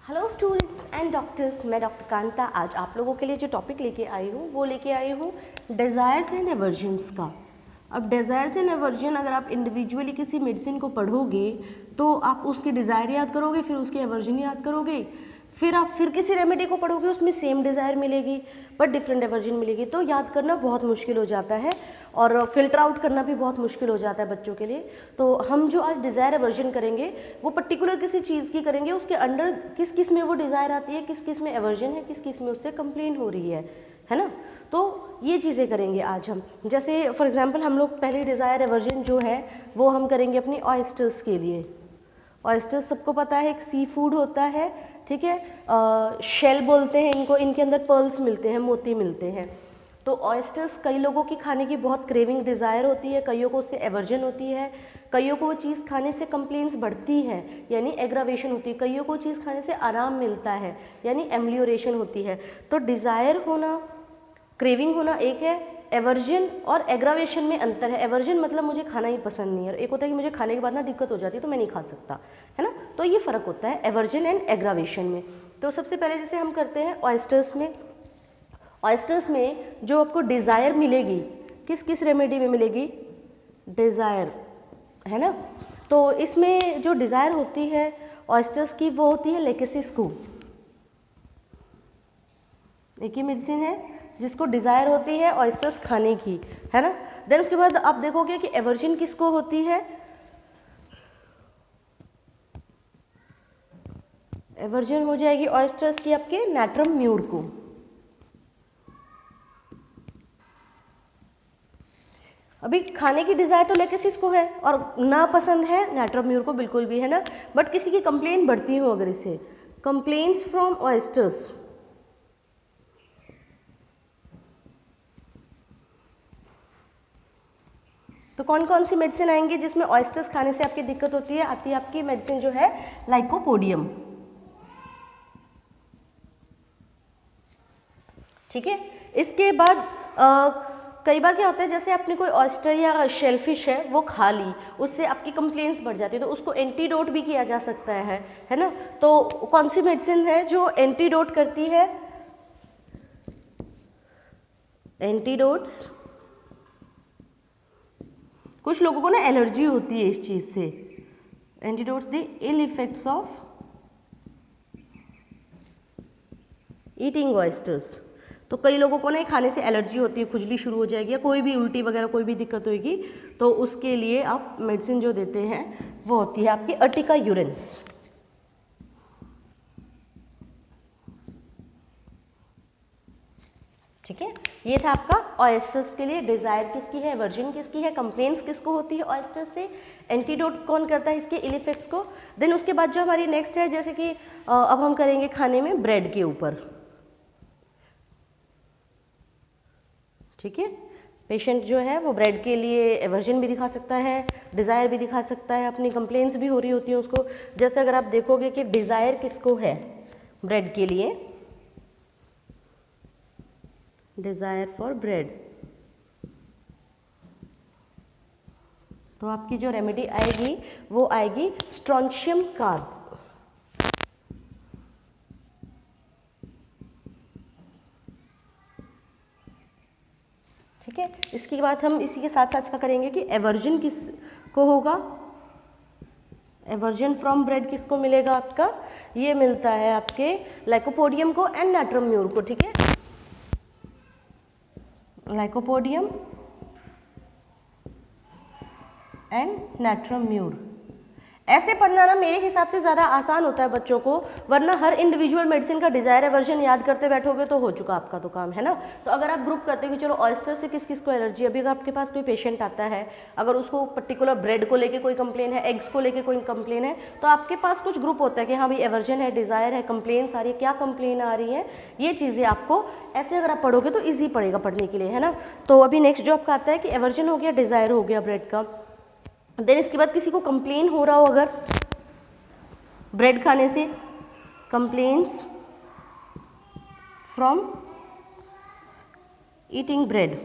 Hello students and doctors, मैं doctor Kanta आज आप लोगों के लिए जो टॉपिक लेके आई हूँ वो लेके आई हूँ डिज़ायर्स एंड एवर्जन्स का। अब डिज़ायर्स एंड एवर्जन अगर आप इंडिविजुअली किसी मेडिसिन को पढ़ोगे तो आप उसकी डिज़ायर याद करोगे, फिर उसकी एवर्जन याद करोगे, फिर आप किसी रेमेडी को पढ़ोगे उसमें सेम डिज़ायर मिलेगी बट डिफरेंट एवर्जन मिलेगी, तो याद करना बहुत मुश्किल हो जाता है और फिल्टर आउट करना भी बहुत मुश्किल हो जाता है बच्चों के लिए। तो हम जो आज डिज़ायर एवर्जन करेंगे वो पर्टिकुलर किसी चीज़ की करेंगे, उसके अंडर किस किस में वो डिज़ायर आती है, किस किस में एवर्जन है, किस किस में उससे कंप्लेन हो रही है ना। तो ये चीज़ें करेंगे आज हम। जैसे फॉर एग्जांपल हम लोग पहले डिज़ायर एवर्जन जो है वो हम करेंगे अपनी ऑयस्टर्स के लिए। ऑयस्टर्स सबको पता है एक सी फूड होता है, ठीक है। शेल बोलते हैं इनको, इनके अंदर पर्ल्स मिलते हैं, मोती मिलते हैं। तो ऑयस्टर्स कई लोगों की खाने की बहुत क्रेविंग डिज़ायर होती है, कईयों को उससे एवर्जन होती है, कईयों को वो चीज़ खाने से कंप्लेंट्स बढ़ती है यानी एग्रावेशन होती है, कईयों को चीज़ खाने से आराम मिलता है यानी एम्लियोरेशन होती है। तो डिज़ायर होना, क्रेविंग होना एक है, एवर्जन और एग्रावेशन में अंतर है। एवर्जन मतलब मुझे खाना ही पसंद नहीं है, और एक होता है कि मुझे खाने के बाद ना दिक्कत हो जाती है तो मैं नहीं खा सकता, है ना। तो ये फ़र्क होता है एवर्जन एंड एग्रावेशन में। तो सबसे पहले जैसे हम करते हैं ऑयस्टर्स में। ऑयस्टर्स में जो आपको डिज़ायर मिलेगी किस किस रेमेडी में मिलेगी, डिज़ायर, है ना। तो इसमें जो डिज़ायर होती है ऑयस्टर्स की वो होती है लेकेसिस्को। एक ही मेडिसिन है जिसको डिज़ायर होती है ऑयस्टर्स खाने की, है ना। देन उसके बाद आप देखोगे कि एवर्जन किसको होती है, एवर्जन हो जाएगी ऑयस्टर्स की आपके नैट्रम म्यूर को। अभी खाने की डिज़ायर तो लेकेसिस को है और ना पसंद है नैट्रम म्यूर को बिल्कुल भी, है ना। बट किसी की कंप्लेन बढ़ती हो अगर इसे, कंप्लेन्स फ्रॉम ऑयस्टर्स, तो कौन कौन सी मेडिसिन आएंगी जिसमें ऑयस्टर्स खाने से आपकी दिक्कत होती है, आती है आपकी मेडिसिन जो है लाइकोपोडियम, ठीक है। इसके बाद कई बार क्या होता है जैसे आपने कोई ऑयस्टर या शेलफिश है वो खा ली, उससे आपकी कंप्लेंट्स बढ़ जाती है, तो उसको एंटीडोट भी किया जा सकता है ना। तो कौन सी मेडिसिन है जो एंटीडोट करती है, एंटीडोट्स, कुछ लोगों को ना एलर्जी होती है इस चीज़ से। Antidotes the ill effects of eating oysters. तो कई लोगों को ना खाने से एलर्जी होती है, खुजली शुरू हो जाएगी या कोई भी उल्टी वगैरह कोई भी दिक्कत होगी, तो उसके लिए आप मेडिसिन जो देते हैं वो होती है आपकी अर्टिका यूरेंस। ठीक है, ये था आपका ऑयस्टर्स के लिए। डिज़ायर किसकी है, एवर्जन किसकी है, कंप्लेंट्स किसको होती है ऑयस्टर्स से, एंटीडोट कौन करता है इसके इल इफेक्ट्स को। देन उसके बाद जो हमारी नेक्स्ट है, जैसे कि अब हम करेंगे खाने में ब्रेड के ऊपर, ठीक है। पेशेंट जो है वो ब्रेड के लिए एवर्जन भी दिखा सकता है, डिज़ायर भी दिखा सकता है, अपनी कंप्लेंट्स भी हो रही होती है उसको। जैसे अगर आप देखोगे कि डिज़ायर किसको है ब्रेड के लिए, डिज़ायर फॉर ब्रेड, तो आपकी जो रेमेडी आएगी वो आएगी स्ट्रॉन्शियम कार्ब, ठीक है। इसके बाद हम इसी के साथ साथ क्या करेंगे कि एवर्जन किस को होगा, एवर्जन फ्रॉम ब्रेड किसको मिलेगा आपका, ये मिलता है आपके लाइकोपोडियम को एंड नैट्रम म्यूर को, ठीक है। Lycopodium and natrum mur. ऐसे पढ़ना ना मेरे हिसाब से ज़्यादा आसान होता है बच्चों को, वरना हर इंडिविजुअल मेडिसिन का डिज़ायर एवर्जन याद करते बैठोगे तो हो चुका आपका तो काम, है ना। तो अगर आप ग्रुप करते हो कि चलो ऑयस्टर से किस किस को एलर्जी, अभी अगर आपके पास कोई पेशेंट आता है, अगर उसको पर्टिकुलर ब्रेड को लेके कोई कंप्लेन है, एग्स को लेके कोई कंप्लेन है, तो आपके पास कुछ ग्रुप होता है कि हाँ भाई एवर्जन है, डिज़ायर है, कंप्लेन्स आ रही है, क्या कंप्लेन आ रही है, ये चीज़ें आपको ऐसे अगर आप पढ़ोगे तो ईजी पड़ेगा पढ़ने के लिए, है ना। तो अभी नेक्स्ट जो आपका आता है कि एवर्जन हो गया, डिज़ायर हो गया ब्रेड का। देन इसके बाद किसी को कंप्लेन हो रहा हो अगर ब्रेड खाने से, कंप्लेन्स फ्रॉम ईटिंग ब्रेड,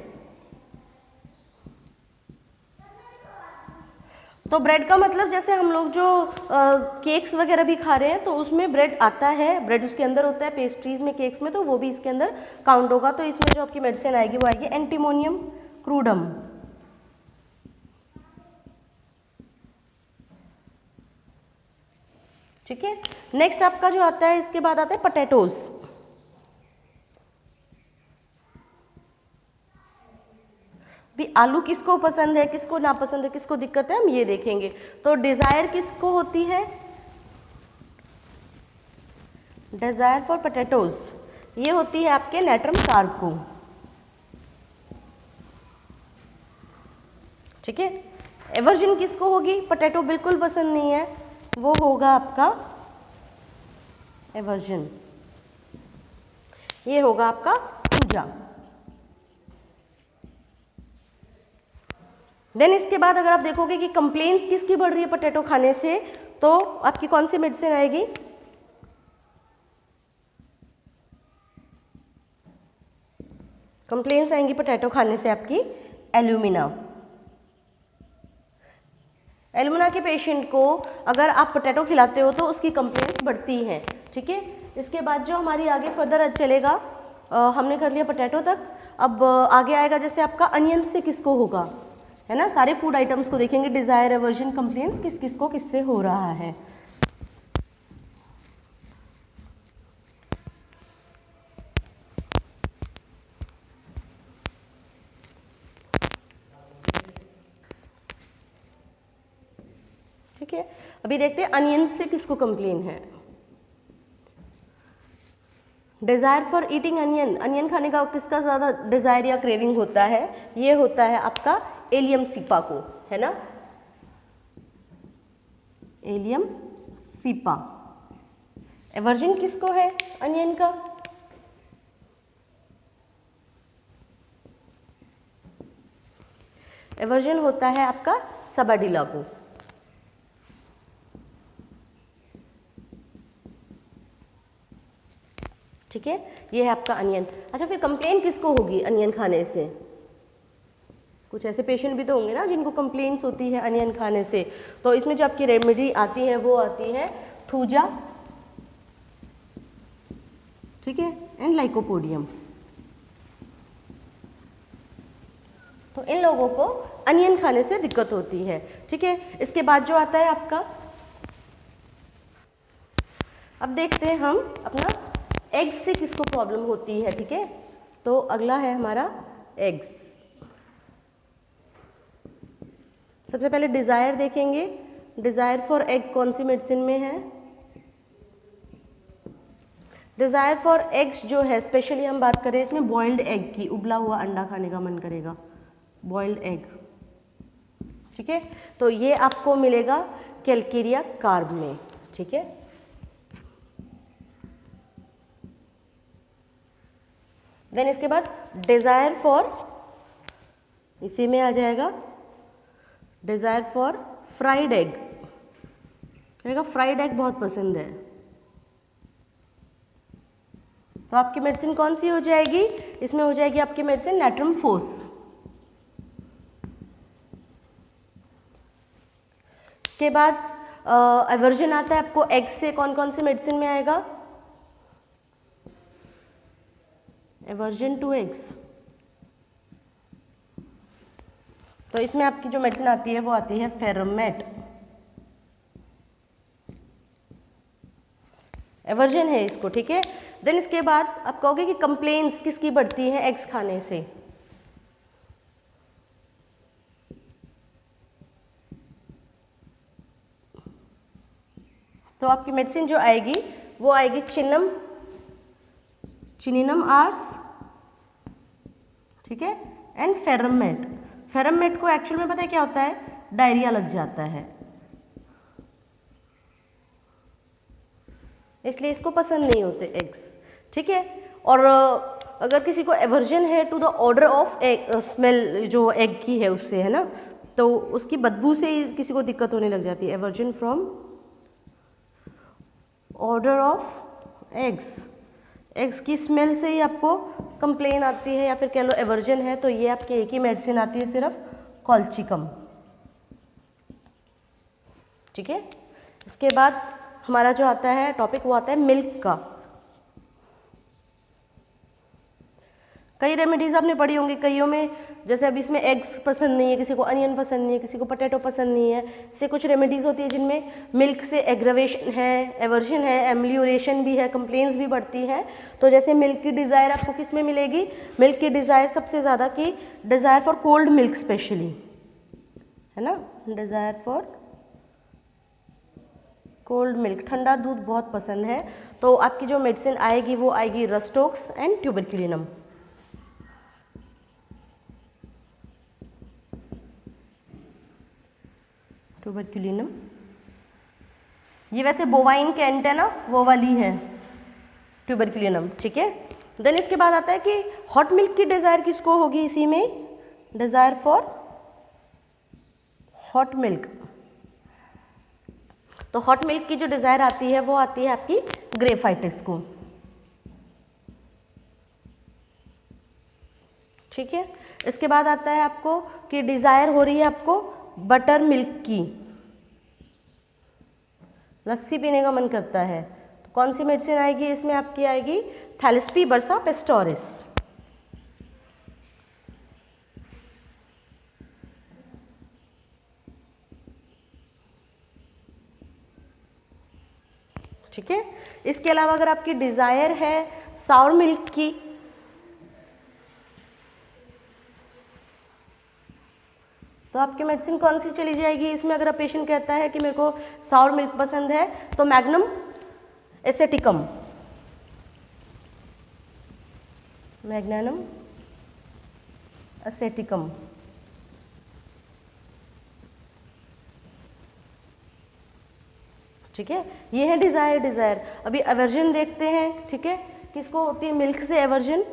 तो ब्रेड का मतलब जैसे हम लोग जो केक्स वगैरह भी खा रहे हैं तो उसमें ब्रेड आता है, ब्रेड उसके अंदर होता है, पेस्ट्रीज में, केक्स में, तो वो भी इसके अंदर काउंट होगा। तो इसमें जो आपकी मेडिसिन आएगी वो आएगी एंटीमोनियम क्रूडम। ठीक है, नेक्स्ट आपका जो आता है, इसके बाद आता है पोटैटोज। भी आलू किसको पसंद है, किसको नापसंद है, किसको दिक्कत है, हम ये देखेंगे। तो डिजायर किसको होती है, डिजायर फॉर पोटैटोज ये होती है आपके नाइट्रम कार्ब को। ठीक है, एवर्जन किसको होगी, पोटैटो बिल्कुल पसंद नहीं है, वो होगा आपका एवर्जन, ये होगा आपका पूजा। देन इसके बाद अगर आप देखोगे कि कंप्लेंट्स किसकी बढ़ रही है पोटैटो खाने से, तो आपकी कौन सी मेडिसिन आएगी, कंप्लेंट्स आएंगी पोटैटो खाने से आपकी एल्यूमिना। एल्यूमिना के पेशेंट को अगर आप पोटैटो खिलाते हो तो उसकी कंप्लेंट्स बढ़ती हैं। ठीक है, इसके बाद जो हमारी आगे फर्दर चलेगा, हमने कर लिया पोटैटो तक, अब आगे आएगा जैसे आपका अनियन से किसको होगा, है ना, सारे फूड आइटम्स को देखेंगे, डिजायर एवर्जन कंप्लेंट्स किस किस को किससे हो रहा है। ठीक है, अभी देखते हैं अनियन से किसको कंप्लेन है। Desire for eating onion, onion खाने का किसका ज़्यादा डिजायर या क्रेविंग होता है, ये होता है आपका एलियम सीपा को, है ना, एलियम सीपा। एवर्जन किसको है अनियन का, एवर्जन होता है आपका सबाडिला को। ठीक है, ये है आपका अनियन। अच्छा, फिर कंप्लेन किसको होगी अनियन खाने से, कुछ ऐसे पेशेंट भी तो होंगे ना जिनको कंप्लेंट्स होती है अनियन खाने से, तो इसमें जो आपकी रेमेडी आती है वो आती है थूजा, ठीक है, एंड लाइकोपोडियम। तो इन लोगों को अनियन खाने से दिक्कत होती है। ठीक है, इसके बाद जो आता है आपका, अब देखते हैं हम अपना एग्स से किसको प्रॉब्लम होती है। ठीक है, तो अगला है हमारा एग्स। सबसे पहले डिजायर देखेंगे, डिजायर फॉर एग कौन सी मेडिसिन में है, डिजायर फॉर एग्स जो है स्पेशली हम बात करें इसमें बॉइल्ड एग की, उबला हुआ अंडा खाने का मन करेगा, बॉइल्ड एग। ठीक है, तो ये आपको मिलेगा कैलकेरिया कार्ब में। ठीक है, देन इसके बाद डिजायर फॉर, इसी में आ जाएगा डिजायर फॉर फ्राइड एग, कहेगा फ्राइड एग बहुत पसंद है, तो आपकी मेडिसिन कौन सी हो जाएगी, इसमें हो जाएगी आपकी मेडिसिन नाइट्रम फोस। इसके बाद एवर्जन आता है आपको एग से, कौन कौन सी मेडिसिन में आएगा, एवर्जन टू एग्स, तो इसमें आपकी जो मेडिसिन आती है वो आती है फेरोमेट, एवर्जन है इसको। ठीक है, देन इसके बाद आप कहोगे कि कंप्लेंट्स किसकी बढ़ती है एग्स खाने से, तो आपकी मेडिसिन जो आएगी वो आएगी चिनम, चिनिनम आर्स, ठीक है, एंड फेरमेट। फेरमेट को एक्चुअल में पता है क्या होता है, डायरिया लग जाता है, इसलिए इसको पसंद नहीं होते एग्स। ठीक है, और अगर किसी को एवर्जन है to the odour of egg, smell जो एग की है उससे, है ना, तो उसकी बदबू से ही किसी को दिक्कत होने लग जाती है, aversion from order of eggs, eggs की स्मेल से ही आपको कंप्लेन आती है या फिर कह लो एवर्जन है, तो ये आपकी एक ही मेडिसिन आती है सिर्फ कॉल्चिकम। ठीक है। इसके बाद हमारा जो आता है टॉपिक वो आता है मिल्क का। कई रेमेडीज आपने पढ़ी होंगी, कईयों में जैसे अभी इसमें एग्स पसंद नहीं है, किसी को अनियन पसंद नहीं है, किसी को पोटैटो पसंद नहीं है, इससे कुछ रेमेडीज होती है जिनमें मिल्क से एग्रवेशन है, एवर्जन है, एम्लियोरेशन भी है, कंप्लेंट्स भी बढ़ती हैं। तो जैसे मिल्क की डिज़ायर आपको किस में मिलेगी, मिल्क की डिज़ायर सबसे ज़्यादा की desire for cold milk specially, है ना, डिज़ायर फॉर कोल्ड मिल्क, ठंडा दूध बहुत पसंद है। तो आपकी जो मेडिसिन आएगी वो आएगी रस्टोक्स एंड ट्यूबरक्यूलिनम। ट्यूबरक्यूलिनम ये वैसे बोवाइन कैंट है ना, वो वाली है ट्यूबरक्यूलिनम, ठीक है। देन इसके बाद आता है कि हॉट मिल्क की डिज़ायर किसको होगी, इसी में डिज़ायर फॉर हॉट मिल्क। तो हॉट मिल्क की जो डिज़ायर आती है वो आती है आपकी ग्रेफाइटिस को, ठीक है। इसके बाद आता है आपको कि डिज़ायर हो रही है आपको बटर मिल्क की, लस्सी पीने का मन करता है, तो कौन सी मेडिसिन आएगी इसमें, आपकी आएगी थैलिस्पी बर्सा पेस्टोरिस, ठीक है। इसके अलावा अगर आपकी डिज़ायर है साउर मिल्क की, तो आपकी मेडिसिन कौन सी चली जाएगी इसमें, अगर पेशेंट कहता है कि मेरे को साउर मिल्क पसंद है, तो मैग्नम एसेटिकम, मैग्नानम एसेटिकम, ठीक है। ये है डिज़ायर। डिज़ायर अभी एवर्जन देखते हैं, ठीक है, किसको होती है मिल्क से एवर्जन,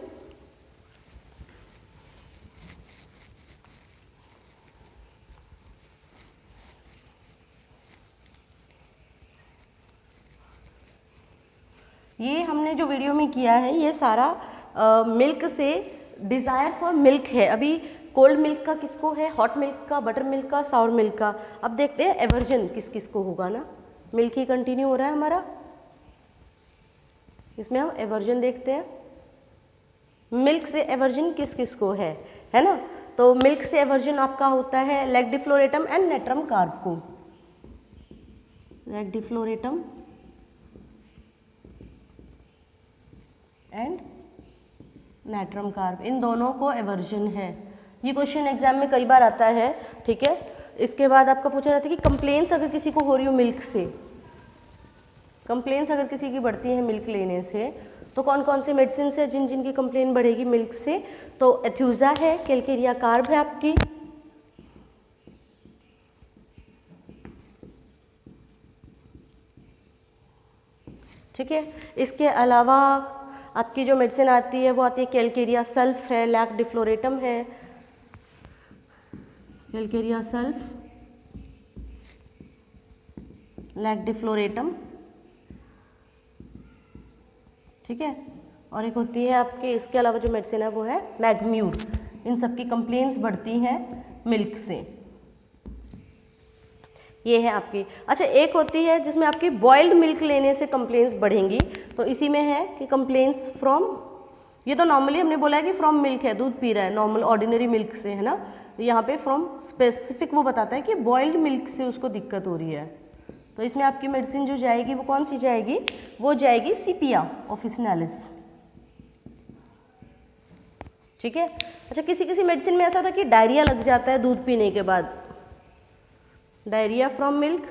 ये हमने जो वीडियो में किया है ये सारा मिल्क से डिज़ायर फॉर मिल्क है। अभी कोल्ड मिल्क का किसको है, हॉट मिल्क का, बटर मिल्क का, साउर मिल्क का। अब देखते हैं एवर्जन किस किस को होगा ना, मिल्क ही कंटिन्यू हो रहा है हमारा, इसमें हम एवर्जन देखते हैं, मिल्क से एवर्जन किस किस को है ना। तो मिल्क से एवर्जन आपका होता है लैक्टिफ्लोरेटम एंड नेट्रम कार्ब को, लैक्टिफ्लोरेटम एंड नेट्रम कार्ब, इन दोनों को एवर्जन है। ये क्वेश्चन एग्जाम में कई बार आता है, ठीक है। इसके बाद आपका पूछा जाता है कि कंप्लेंट्स अगर किसी को हो रही हो मिल्क से, कंप्लेंट्स अगर किसी की बढ़ती है मिल्क लेने से, तो कौन कौन से मेडिसिन है जिन जिन की कंप्लेंट बढ़ेगी मिल्क से, तो एथ्यूजा है, कैलकेरिया कार्ब है आपकी, ठीक है। इसके अलावा आपकी जो मेडिसिन आती है वो आती है कैलकेरिया सल्फ है, लैक डिफ्लोरेटम है, कैलकेरिया सल्फ, लैक डिफ्लोरेटम, ठीक है। और एक होती है आपके, इसके अलावा जो मेडिसिन है वो है मैग्म्यूर। इन सब की कंप्लेंट्स बढ़ती हैं मिल्क से, ये है आपकी। अच्छा, एक होती है जिसमें आपकी बॉइल्ड मिल्क लेने से कंप्लेंट्स बढ़ेंगी, तो इसी में है कि कंप्लेंट्स फ्रॉम, ये तो नॉर्मली हमने बोला है कि फ्रॉम मिल्क है, दूध पी रहा है नॉर्मल ऑर्डिनरी मिल्क से, है ना। तो यहाँ पे फ्रॉम स्पेसिफिक वो बताता है कि बॉइल्ड मिल्क से उसको दिक्कत हो रही है, तो इसमें आपकी मेडिसिन जो जाएगी वो कौन सी जाएगी, वो जाएगी सीपिया ऑफिसिनालिस, ठीक है। अच्छा, किसी किसी मेडिसिन में ऐसा होता है कि डायरिया लग जाता है दूध पीने के बाद, डायरिया फ्रॉम मिल्क,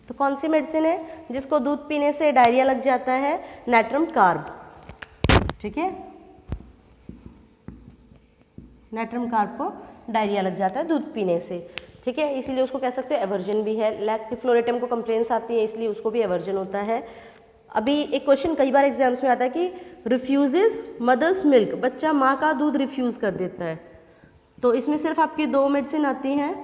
तो कौन सी मेडिसिन है जिसको दूध पीने से डायरिया लग जाता है, नेट्रम कार्ब, ठीक है। नेट्रम कार्ब को डायरिया लग जाता है दूध पीने से, ठीक है, इसीलिए उसको कह सकते हैं एवर्जन भी है। लैक्टिफ्लोरेटम को कंप्लेंट्स आती है इसलिए उसको भी एवर्जन होता है। अभी एक क्वेश्चन कई बार एग्जाम्स में आता है कि रिफ्यूजेस मदर्स मिल्क, बच्चा माँ का दूध रिफ्यूज़ कर देता है, तो इसमें सिर्फ आपकी दो मेडिसिन आती हैं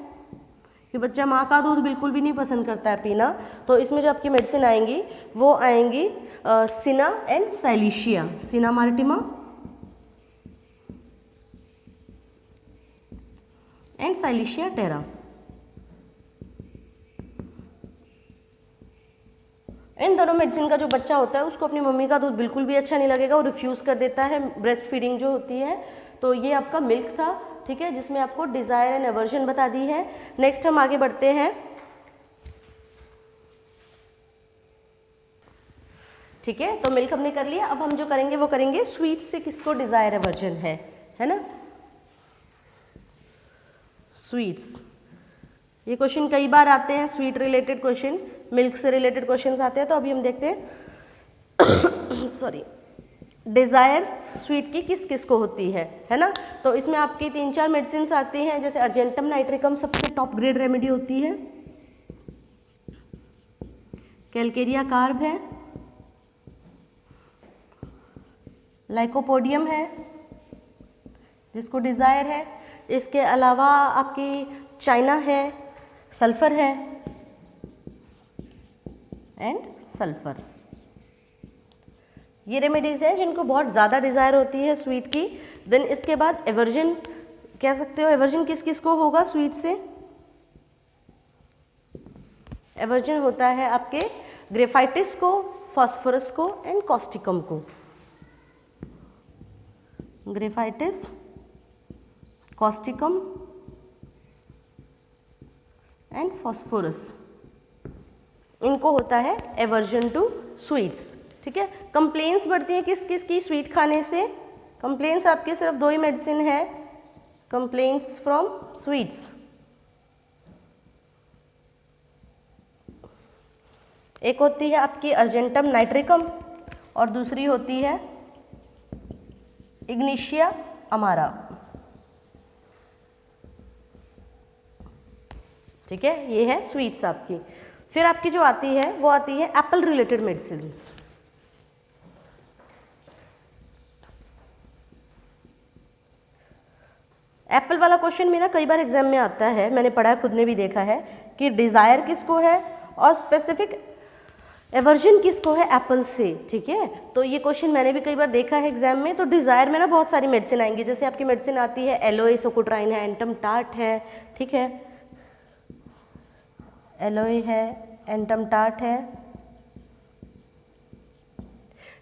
कि बच्चा माँ का दूध बिल्कुल भी नहीं पसंद करता है पीना, तो इसमें जो आपकी मेडिसिन आएंगी वो आएंगी Cina and Silicea, Cina maritima and Silicea terra. इन दोनों मेडिसिन का जो बच्चा होता है उसको अपनी मम्मी का दूध बिल्कुल भी अच्छा नहीं लगेगा, वो रिफ्यूज़ कर देता है ब्रेस्ट फीडिंग जो होती है। तो ये आपका मिल्क था, ठीक है, जिसमें आपको डिज़ायर एंड एवर्जन बता दी है। नेक्स्ट हम आगे बढ़ते हैं, ठीक है। तो मिल्क हमने कर लिया, अब हम जो करेंगे वो करेंगे स्वीट से किसको डिज़ायर एवर्जन है ना। स्वीट्स, ये क्वेश्चन कई बार आते हैं, स्वीट रिलेटेड क्वेश्चन, मिल्क से रिलेटेड क्वेश्चन आते हैं। तो अभी हम देखते हैं सॉरी, डिज़ायर स्वीट की किस किस को होती है ना। तो इसमें आपकी 3-4 मेडिसिन आती हैं, जैसे अर्जेंटम नाइट्रिकम सबसे टॉप ग्रेड रेमेडी होती है, कैलकेरिया कार्ब है, लाइकोपोडियम है जिसको डिज़ायर है, इसके अलावा आपकी चाइना है, सल्फर है एंड सल्फर। ये रेमेडीज हैं जिनको बहुत ज़्यादा डिज़ायर होती है स्वीट की। देन इसके बाद एवर्जन कह सकते हो, एवर्जन किस किस को होगा स्वीट से, एवर्जन होता है आपके ग्रेफाइटिस को, फॉस्फोरस को एंड कॉस्टिकम को। ग्रेफाइटिस, कॉस्टिकम एंड फॉस्फोरस, इनको होता है एवर्जन टू स्वीट्स, ठीक है। कंप्लेंट्स बढ़ती हैं किस किस की स्वीट खाने से, कंप्लेंट्स आपके सिर्फ 2 ही मेडिसिन है, कंप्लेंट्स फ्रॉम स्वीट्स। एक होती है आपकी अर्जेंटम नाइट्रिकम और दूसरी होती है इग्निशिया अमारा, ठीक है। ये है स्वीट्स आपकी। फिर आपकी जो आती है वो आती है एप्पल रिलेटेड मेडिसिन। एप्पल वाला क्वेश्चन भी ना कई बार एग्जाम में आता है, मैंने पढ़ा है, खुद ने भी देखा है कि डिज़ायर किसको है और स्पेसिफिक एवर्जन किसको है एप्पल से, ठीक है। तो ये क्वेश्चन मैंने भी कई बार देखा है एग्जाम में। तो डिज़ायर में ना बहुत सारी मेडिसिन आएंगी, जैसे आपकी मेडिसिन आती है एलोए सोकोट्राइन है, एंटम टार्ट है, ठीक है, एलोए है, एंटम टार्ट है,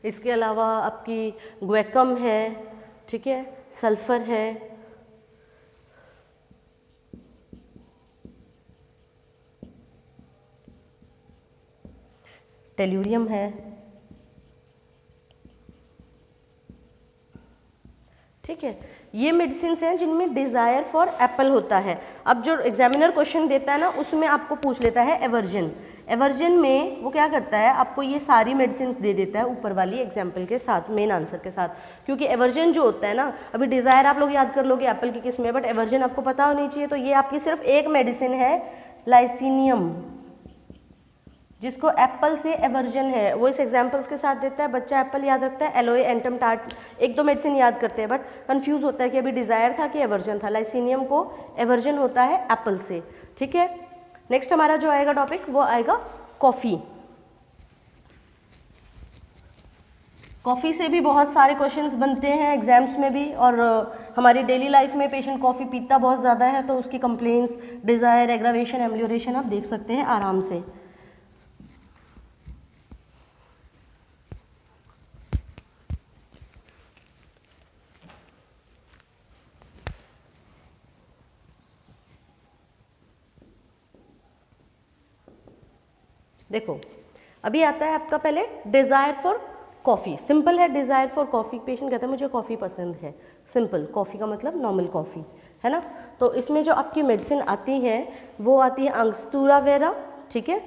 इसके अलावा आपकी ग्वेकम है, ठीक है, सल्फर है, टेल्यूरियम है, ठीक है। ये मेडिसिन हैं जिनमें डिज़ायर फॉर एप्पल होता है। अब जो एग्जामिनर क्वेश्चन देता है ना उसमें आपको पूछ लेता है एवर्जन, एवर्जन में वो क्या करता है आपको ये सारी मेडिसिन दे देता है ऊपर वाली एग्जाम्पल के साथ, मेन आंसर के साथ। क्योंकि एवर्जन जो होता है ना, अभी डिज़ायर आप लोग याद कर लोगे एप्पल की किस्म है, बट एवर्जन आपको पता होनी चाहिए। तो ये आपकी सिर्फ एक मेडिसिन है लाइसिनियम, जिसको एप्पल से एवर्जन है, वो इस एग्जाम्पल्स के साथ देता है। बच्चा एप्पल याद रखता है, एलोए, एंटम टार्ट, 1-2 मेडिसिन याद करते हैं, बट कंफ्यूज होता है कि अभी डिज़ायर था कि एवर्जन था। लाइसिनियम को एवर्जन होता है एप्पल से, ठीक है। नेक्स्ट हमारा जो आएगा टॉपिक वो आएगा कॉफ़ी। कॉफ़ी से भी बहुत सारे क्वेश्चंस बनते हैं एग्जाम्स में भी, और हमारी डेली लाइफ में पेशेंट कॉफ़ी पीता बहुत ज़्यादा है, तो उसकी कंप्लेंट्स, डिज़ायर, एग्रावेशन, एम्लियोरेशन आप देख सकते हैं आराम से। देखो अभी आता है आपका पहले डिज़ायर फॉर कॉफ़ी, सिंपल है डिज़ायर फॉर कॉफ़ी। पेशेंट कहता है मुझे कॉफ़ी पसंद है, सिंपल, कॉफ़ी का मतलब नॉर्मल कॉफ़ी है ना। तो इसमें जो आपकी मेडिसिन आती है वो आती है अंगस्तुरा वेरा, ठीक है,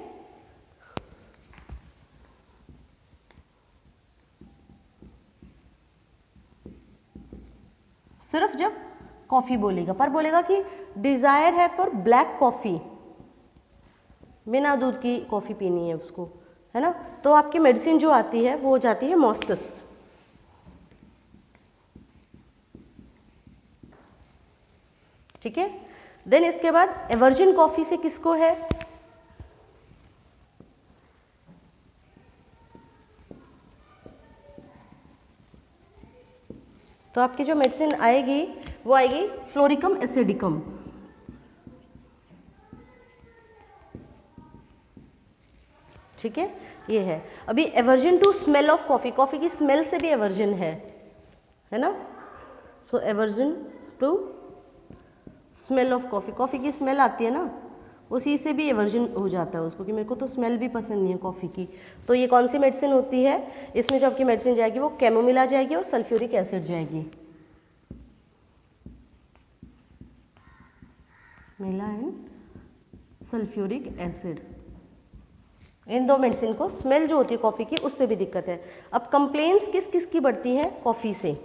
सिर्फ जब कॉफ़ी बोलेगा, पर बोलेगा कि डिज़ायर है फॉर ब्लैक कॉफ़ी, बिना दूध की कॉफ़ी पीनी है उसको, है ना। तो आपकी मेडिसिन जो आती है वो हो जाती है मॉस्कस, ठीक है। देन इसके बाद एवर्जिन कॉफ़ी से किसको है, तो आपकी जो मेडिसिन आएगी वो आएगी फ्लोरिकम एसिडिकम, ठीक है, ये है। अभी aversion to smell of coffee, coffee की स्मेल से भी एवर्जन है ना। So aversion to smell of coffee, coffee की स्मेल आती है ना, उसी से भी एवर्जन हो जाता है उसको कि मेरे को तो स्मेल भी पसंद नहीं है कॉफ़ी की। तो ये कौन सी मेडिसिन होती है, इसमें जो आपकी मेडिसिन जाएगी वो कैमोमिला जाएगी और सल्फ्यूरिक एसिड जाएगी, मिला एंड सल्फ्यूरिक एसिड। इन दो मेडिसिन को, स्मेल जो होती है कॉफ़ी की उससे भी दिक्कत है। अब कंप्लेंट्स किस किस की बढ़ती है कॉफ़ी से,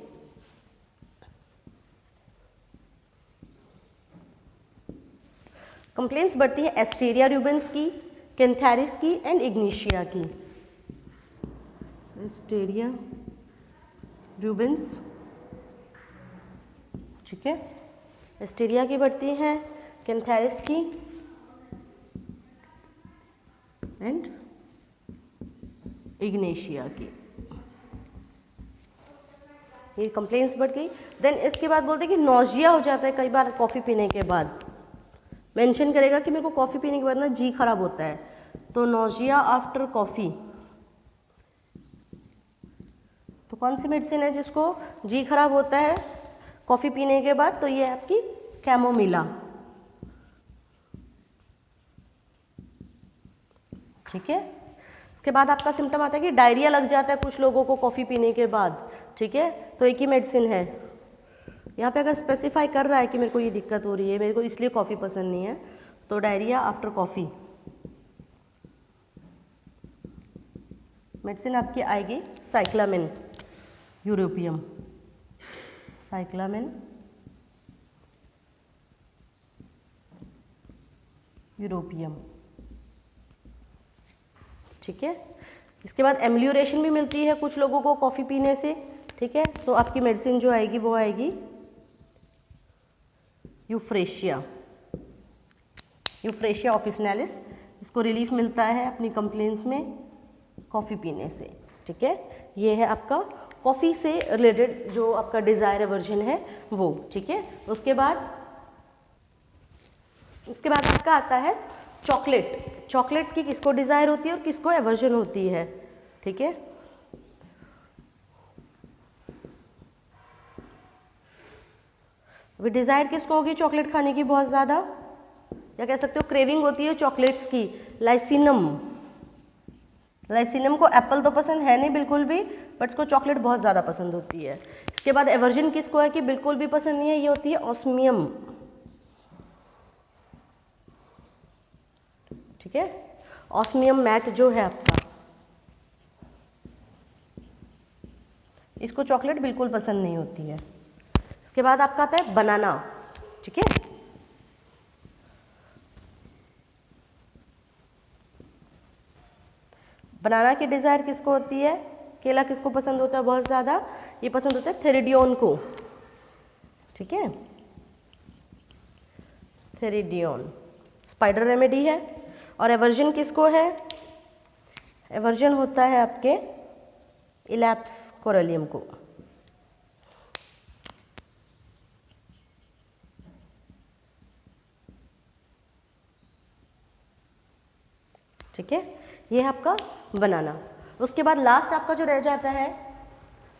कंप्लेंट्स बढ़ती है एस्टेरिया रूबिन्स की, कैंथेरिस की एंड इग्निशिया की। एस्टेरिया रूबिन्स, ठीक है, एस्टेरिया की बढ़ती है, कैंथेरिस की एंड इग्नेशिया की, ये कंप्लेंट्स बढ़ गई। देन इसके बाद बोलते हैं कि नोजिया हो जाता है कई बार कॉफ़ी पीने के बाद, मेंशन करेगा कि मेरे को कॉफ़ी पीने के बाद ना जी खराब होता है, तो नोजिया आफ्टर कॉफ़ी। तो कौन सी मेडिसिन है जिसको जी खराब होता है कॉफ़ी पीने के बाद, तो ये है आपकी कैमोमिला, ठीक है। उसके बाद आपका सिम्टम आता है कि डायरिया लग जाता है कुछ लोगों को कॉफ़ी पीने के बाद, ठीक है, तो एक ही मेडिसिन है। यहाँ पे अगर स्पेसिफाई कर रहा है कि मेरे को ये दिक्कत हो रही है, मेरे को इसलिए कॉफ़ी पसंद नहीं है, तो डायरिया आफ्टर कॉफ़ी मेडिसिन आपकी आएगी साइक्लामिन यूरोपियम, साइक्लामिन यूरोपियम, ठीक है। इसके बाद एम्लियोरेशन भी मिलती है कुछ लोगों को कॉफ़ी पीने से, ठीक है, तो आपकी मेडिसिन जो आएगी वो आएगी यूफ्रेशिया, यूफ्रेशिया ऑफिसनालिस, इसको रिलीफ मिलता है अपनी कंप्लेंट्स में कॉफ़ी पीने से, ठीक है। ये है आपका कॉफ़ी से रिलेटेड जो आपका डिज़ायर एवर्जन है वो, ठीक है। उसके बाद आपका आता है चॉकलेट, चॉकलेट की किसको डिज़ायर होती है और किसको एवर्जन होती है, ठीक है। अभी डिज़ायर किसको होगी चॉकलेट खाने की बहुत ज़्यादा, या कह सकते हो क्रेविंग होती है चॉकलेट्स की, लाइसिनम, लाइसिनम को एप्पल तो पसंद है नहीं बिल्कुल भी, बट इसको चॉकलेट बहुत ज़्यादा पसंद होती है। इसके बाद एवर्जन किसको है कि बिल्कुल भी पसंद नहीं है, ये होती है ऑस्मियम, ठीक है, ऑस्मियम मैट जो है आपका, इसको चॉकलेट बिल्कुल पसंद नहीं होती है। इसके बाद आपका आता है बनाना, ठीक है, बनाना की डिज़ायर किसको होती है, केला किसको पसंद होता है बहुत ज़्यादा, ये पसंद होता है थेरिडियोन को, ठीक है, थेरिडियोन स्पाइडर रेमेडी है। और एवर्जन किसको है, एवर्जन होता है आपके इलैप्स कोरेलियम को, ठीक है, ये है आपका बनाना। उसके बाद लास्ट आपका जो रह जाता है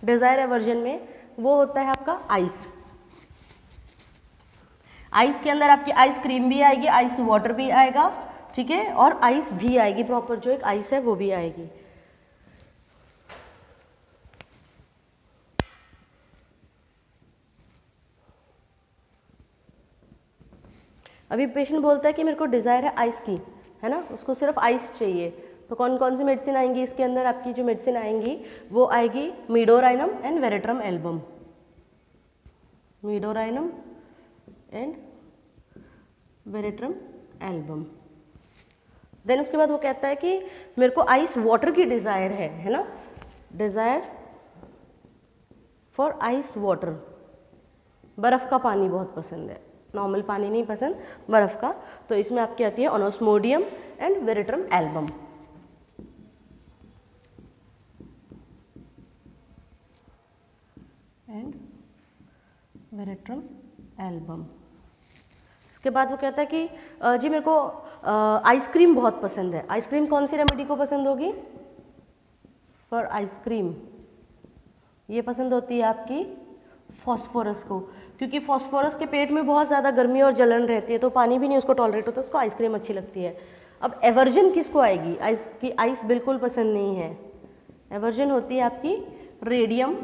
डिज़ायर एवर्जन में वो होता है आपका आइस। आइस के अंदर आपकी आइस क्रीम भी आएगी, आइस वाटर भी आएगा, ठीक है, और आइस भी आएगी, प्रॉपर जो एक आइस है वो भी आएगी। अभी पेशेंट बोलता है कि मेरे को डिज़ायर है आइस की, है ना, उसको सिर्फ आइस चाहिए, तो कौन कौन सी मेडिसिन आएंगी इसके अंदर, आपकी जो मेडिसिन आएंगी वो आएगी Medorrhinum and Veratrum album, Medorrhinum and Veratrum album. Then उसके बाद वो कहता है कि मेरे को आइस वाटर की डिज़ायर है ना, डिज़ायर फॉर आइस वाटर, बर्फ़ का पानी बहुत पसंद है, नॉर्मल पानी नहीं पसंद, बर्फ़ का, तो इसमें आपकी आती है Onosmodium and Veratrum album. And Veratrum album. उसके बाद वो कहता है कि जी मेरे को आइसक्रीम बहुत पसंद है। आइसक्रीम कौन सी रेमेडी को पसंद होगी? फॉर आइसक्रीम ये पसंद होती है आपकी फॉस्फोरस को, क्योंकि फॉस्फोरस के पेट में बहुत ज़्यादा गर्मी और जलन रहती है, तो पानी भी नहीं उसको टॉलरेट होता, उसको आइसक्रीम अच्छी लगती है। अब एवर्जन किसको आएगी? आइस की आइस बिल्कुल पसंद नहीं है। एवर्जन होती है आपकी रेडियम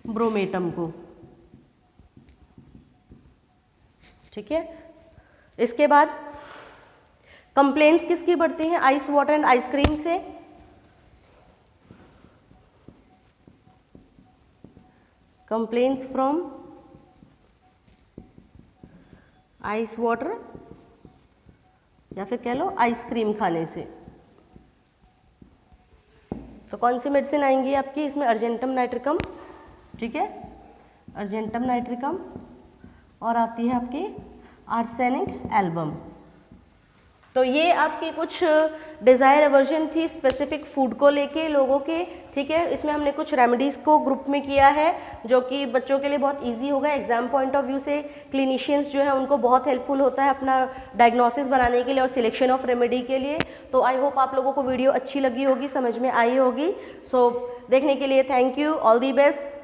ब्रोमेटम को, ठीक है। इसके बाद कंप्लेंट्स किसकी बढ़ती हैं? आइस वाटर एंड आइसक्रीम से। कंप्लेंट्स फ्रॉम आइस वाटर या फिर कह लो आइसक्रीम खाने से। तो कौन सी मेडिसिन आएंगी आपकी इसमें? अर्जेंटम नाइट्रिकम, ठीक है, अर्जेंटम नाइट्रिकम, और आती है आपकी आर्सेनिक एल्बम। तो ये आपकी कुछ डिज़ायर एवर्जन थी स्पेसिफिक फूड को लेके लोगों के, ठीक है। इसमें हमने कुछ रेमेडीज़ को ग्रुप में किया है जो कि बच्चों के लिए बहुत इजी होगा। एग्जाम पॉइंट ऑफ व्यू से क्लिनिशियंस जो है उनको बहुत हेल्पफुल होता है अपना डायग्नोसिस बनाने के लिए और सिलेक्शन ऑफ रेमेडी के लिए। तो आई होप आप लोगों को वीडियो अच्छी लगी होगी, समझ में आई होगी। सो देखने के लिए thank you, all the best.